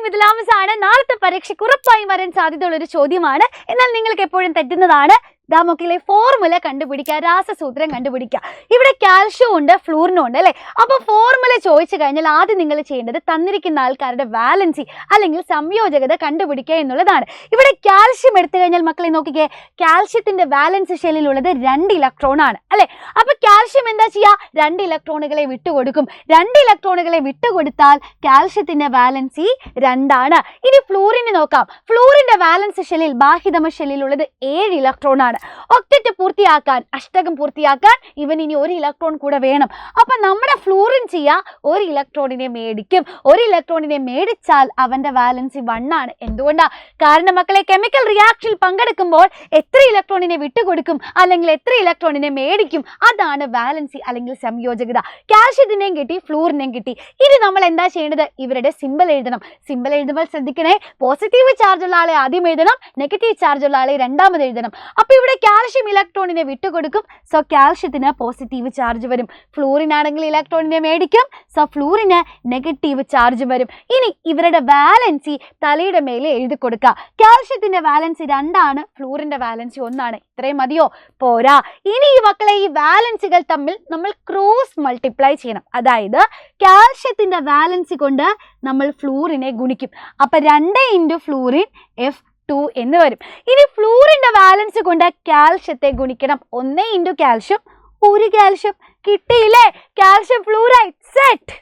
മിഥിലാമസാണ്. നാളത്തെ പരീക്ഷയ്ക്ക് ഉറപ്പായും വരാൻ സാധ്യതയുള്ള ഒരു ചോദ്യമാണ്. എന്നാൽ നിങ്ങൾക്ക് എപ്പോഴും തെറ്റുന്നതാണ്. ദാമൊക്കിലെ ഫോർമുല കണ്ടുപിടിക്കുക, രാസസൂത്രം കണ്ടുപിടിക്കുക. ഇവിടെ കാൽഷ്യം ഉണ്ട്, ഫ്ലൂറിനും ഉണ്ട് അല്ലേ. അപ്പോൾ ഫോർമുല ചോദിച്ചു കഴിഞ്ഞാൽ ആദ്യം നിങ്ങൾ ചെയ്യേണ്ടത് തന്നിരിക്കുന്ന ആൾക്കാരുടെ വാലൻസി അല്ലെങ്കിൽ സംയോജകത കണ്ടുപിടിക്കുക എന്നുള്ളതാണ്. ഇവിടെ കാൽഷ്യം എടുത്തു കഴിഞ്ഞാൽ മക്കളെ നോക്കിക്കേ, കാൽഷ്യത്തിന്റെ വാലൻസ് ഷെല്ലിലുള്ളത് 2 ഇലക്ട്രോൺ ആണ് അല്ലെ. അപ്പൊ കാൽഷ്യം എന്താ ചെയ്യുക? 2 ഇലക്ട്രോണുകളെ വിട്ടുകൊടുക്കും. 2 ഇലക്ട്രോണുകളെ വിട്ടുകൊടുത്താൽ കാൽഷ്യത്തിന്റെ വാലൻസി 2 ആണ്. ഇനി ഫ്ലൂറിന് നോക്കാം. ഫ്ലൂറിന്റെ വാലൻസ് ഷെല്ലിൽ ബാഹ്യതമ ഷെല്ലിലുള്ളത് 7 ഇലക്ട്രോൺ ആണ്. ഒക്ടറ്റ് പൂർത്തിയാക്കാൻ, അഷ്ടകം പൂർത്തിയാക്കാൻ ഇവൻ ഇനി 1 ഇലക്ട്രോൺ കൂടെ വേണം. അപ്പൊ നമ്മുടെ ഫ്ലൂറിൻ ചെയ്യാ 1 ഇലക്ട്രോണിനെ മേടിക്കും. 1 ഇലക്ട്രോണിനെ മേടിച്ചാൽ അവന്റെ വാലൻസി 1 ആണ്. എന്തുകൊണ്ടാ? കാരണം മക്കളെ കെമിക്കൽ റിയാക്ഷനിൽ പങ്കെടുക്കുമ്പോൾ എത്ര ഇലക്ട്രോണിനെ വിട്ടുകൊടുക്കും അല്ലെങ്കിൽ എത്ര ഇലക്ട്രോണിനെ മേടിക്കും, അതാണ് വാലൻസി അല്ലെങ്കിൽ സംയോജകത. കാൽഷ്യത്തിനെയും കിട്ടി, ഫ്ലൂറിനെയും കിട്ടി. ഇനി നമ്മൾ എന്താ ചെയ്യേണ്ടത്? ഇവരുടെ സിമ്പൽ എഴുതണം. സിമ്പൽ എഴുതുമ്പോൾ ശ്രദ്ധിക്കണേ, പോസിറ്റീവ് ചാർജ് ഉള്ള ആളെ ആദ്യം എഴുതണം, നെഗറ്റീവ് ചാർജ് ഉള്ള ആളെ രണ്ടാമത് എഴുതണം. അപ്പൊ ഇവിടെ കാൽഷ്യം ഇലക്ട്രോണിനെ വിട്ടുകൊടുക്കും, സോ കാൽഷ്യത്തിന് പോസിറ്റീവ് ചാർജ് വരും. ഫ്ലൂറിൻ ആണെങ്കിൽ ഇലക്ട്രോണിനെ മേടിക്കും, സോ ഫ്ലൂറിന് നെഗറ്റീവ് ചാർജ് വരും. ഇനി ഇവരുടെ വാലൻസി തലയുടെ മേലെ എഴുതി കൊടുക്കുക. കാൽഷ്യത്തിന്റെ വാലൻസി 2 ആണ്, ഫ്ലൂറിന്റെ വാലൻസി 1 ആണ്. ഇത്രയും മതിയോ? പോരാ. ഇനി ഈ മക്കളെ ഈ വാലൻസികൾ തമ്മിൽ നമ്മൾ ക്രോസ് മൾട്ടിപ്ലൈ ചെയ്യണം. അതായത് കാൽഷ്യത്തിന്റെ വാലൻസി കൊണ്ട് നമ്മൾ ഫ്ലൂറിനെ ഗുണിക്കും. അപ്പൊ 2 × ഫ്ലൂറിൻ F2 എന്ന് വരും. ഇനി ഫ്ലൂറിന്റെ വാലൻസ് കൊണ്ട് കാൽഷ്യത്തെ ഗുണിക്കണം. 1 × കാൽഷ്യം 1 കാൽഷ്യം. കിട്ടിയില്ലേ? Calcium fluoride set.